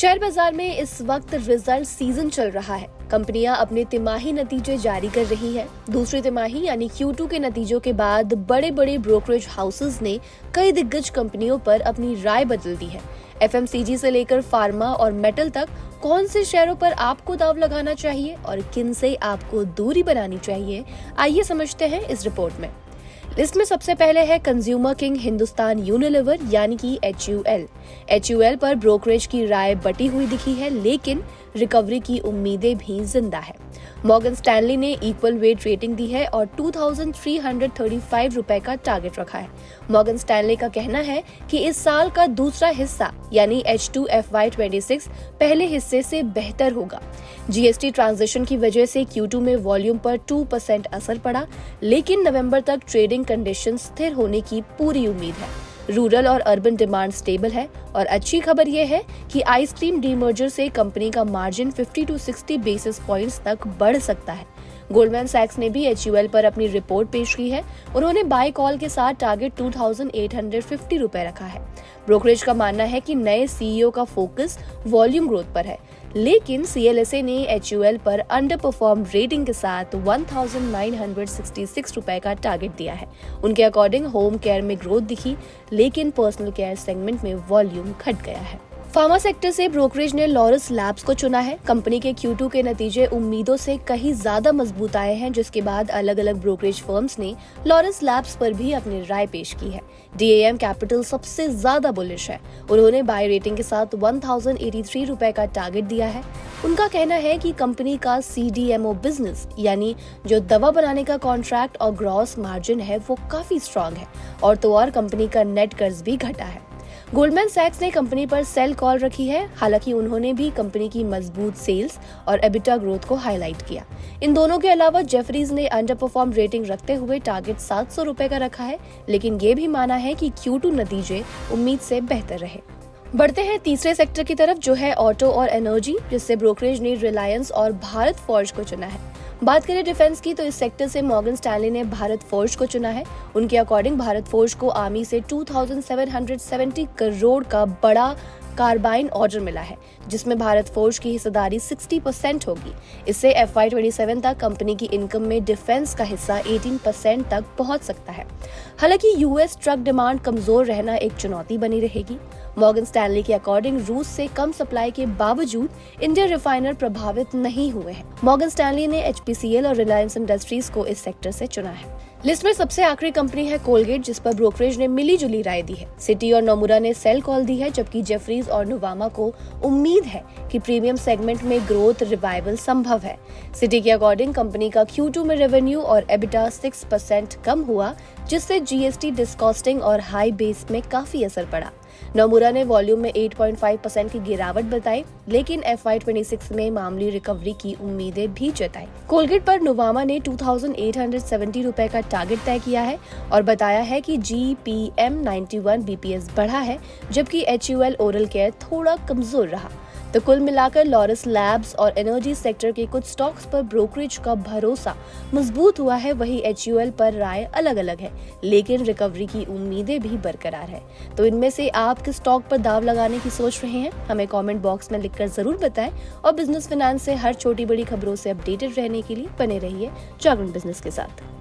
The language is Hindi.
शेयर बाजार में इस वक्त रिजल्ट सीजन चल रहा है। कंपनियां अपने तिमाही नतीजे जारी कर रही है। दूसरी तिमाही यानी Q2 के नतीजों के बाद बड़े बड़े ब्रोकरेज हाउसेज ने कई दिग्गज कंपनियों पर अपनी राय बदल दी है। FMCG से लेकर फार्मा और मेटल तक कौन से शेयरों पर आपको दाव लगाना चाहिए और किन से आपको दूरी बनानी चाहिए, आइए समझते हैं इस रिपोर्ट में। लिस्ट में सबसे पहले है कंज्यूमर किंग हिंदुस्तान यूनिलीवर यानी कि HUL। HUL पर ब्रोकरेज की राय बटी हुई दिखी है, लेकिन रिकवरी की उम्मीदें भी जिंदा है। मॉर्गन स्टैनली ने इक्वल वेट रेटिंग दी है और 2335 रुपए का टारगेट रखा है। मॉर्गन स्टैनली का कहना है कि इस साल का दूसरा हिस्सा यानी H2 FY26 पहले हिस्से से बेहतर होगा। GST ट्रांजिशन की वजह से Q2 में वॉल्यूम पर 2% असर पड़ा, लेकिन नवंबर तक ट्रेडिंग कंडीशन स्थिर होने की पूरी उम्मीद है। रूरल और अर्बन डिमांड स्टेबल है और अच्छी खबर यह है कि आइसक्रीम डीमर्जर से कंपनी का मार्जिन 50 to 60 बेसिस पॉइंट्स तक बढ़ सकता है। गोल्डमैन सैक्स ने भी HUL पर अपनी रिपोर्ट पेश की है। उन्होंने बाय कॉल के साथ टारगेट 2850 रुपए रखा है। ब्रोकरेज का मानना है कि नए CEO का फोकस वॉल्यूम ग्रोथ पर है, लेकिन CLSA ने HUL पर अंडर परफॉर्म रेटिंग के साथ 1966 रुपए का टारगेट दिया है। उनके अकॉर्डिंग होम केयर में ग्रोथ दिखी, लेकिन पर्सनल केयर सेगमेंट में वॉल्यूम घट गया है। फार्मा सेक्टर से ब्रोकरेज ने लॉरस लैब्स को चुना है। कंपनी के Q2 के नतीजे उम्मीदों से कहीं ज्यादा मजबूत आए हैं, जिसके बाद अलग अलग ब्रोकरेज फर्म्स ने लॉरस लैब्स पर भी अपनी राय पेश की है। DAM कैपिटल सबसे ज्यादा बुलिश है। उन्होंने बाय रेटिंग के साथ 1083 रुपए का टारगेट दिया है। उनका कहना है कि कंपनी का CDMO बिजनेस यानी जो दवा बनाने का कॉन्ट्रैक्ट और ग्रॉस मार्जिन है वो काफी स्ट्रांग है, और तो और कंपनी का नेट कर्ज भी घटा है। गोल्डमैन सैक्स ने कंपनी पर सेल कॉल रखी है, हालांकि उन्होंने भी कंपनी की मजबूत सेल्स और एबिटा ग्रोथ को हाईलाइट किया। इन दोनों के अलावा जेफरीज ने अंडर परफॉर्म रेटिंग रखते हुए टारगेट 700 रुपए का रखा है, लेकिन ये भी माना है कि Q2 नतीजे उम्मीद से बेहतर रहे। बढ़ते हैं तीसरे सेक्टर की तरफ, जो है ऑटो और एनर्जी, जिससे ब्रोकरेज ने रिलायंस और भारत फोर्ज को चुना है। बात करें डिफेंस की, तो इस सेक्टर से मॉर्गन स्टैनली ने भारत फोर्ज को चुना है। उनके अकॉर्डिंग भारत फोर्ज को आर्मी से 2770 करोड़ का बड़ा कार्बाइन ऑर्डर मिला है, जिसमें भारत फोर्ज की हिस्सेदारी 60% होगी। इससे FY27 तक कंपनी की इनकम में डिफेंस का हिस्सा 18% तक पहुंच सकता है। हालांकि US ट्रक डिमांड कमजोर रहना एक चुनौती बनी रहेगी। मॉर्गन स्टैनली के अकॉर्डिंग रूस से कम सप्लाई के बावजूद इंडियन रिफाइनर प्रभावित नहीं हुए हैं। मॉर्गन स्टैनली ने HPCL और रिलायंस इंडस्ट्रीज को इस सेक्टर से चुना है। लिस्ट में सबसे आखिरी कंपनी है कोलगेट, जिस पर ब्रोकरेज ने मिली जुली राय दी है। सिटी और नोमुरा ने सेल कॉल दी है, जबकि जेफरीज और नुवामा को उम्मीद है कि प्रीमियम सेगमेंट में ग्रोथ रिवाइवल संभव है। सिटी के अकॉर्डिंग कंपनी का Q2 में रेवेन्यू और एबिटा 6% कम हुआ, जिससे GST डिस्कॉस्टिंग और हाई बेस में काफी असर पड़ा। नोमुरा ने वॉल्यूम में 8.5% की गिरावट बताई, लेकिन FY26 में मामूली रिकवरी की उम्मीदें भी जताई। कोलगेट पर नुवामा ने 2870 रुपए का टारगेट तय किया है और बताया है कि GPM 91 BPS बढ़ा है, जबकि HUL ओरल केयर थोड़ा कमजोर रहा। तो कुल मिलाकर लॉरस लैब्स और एनर्जी सेक्टर के कुछ स्टॉक्स पर ब्रोकरेज का भरोसा मजबूत हुआ है, वही HUL पर राय अलग अलग है, लेकिन रिकवरी की उम्मीदें भी बरकरार है। तो इनमें से आप किस स्टॉक पर दाव लगाने की सोच रहे हैं, हमें कमेंट बॉक्स में लिखकर जरूर बताएं। और बिजनेस फाइनेंस से हर छोटी बड़ी खबरों से अपडेटेड रहने के लिए बने रहिए जागरण बिजनेस के साथ।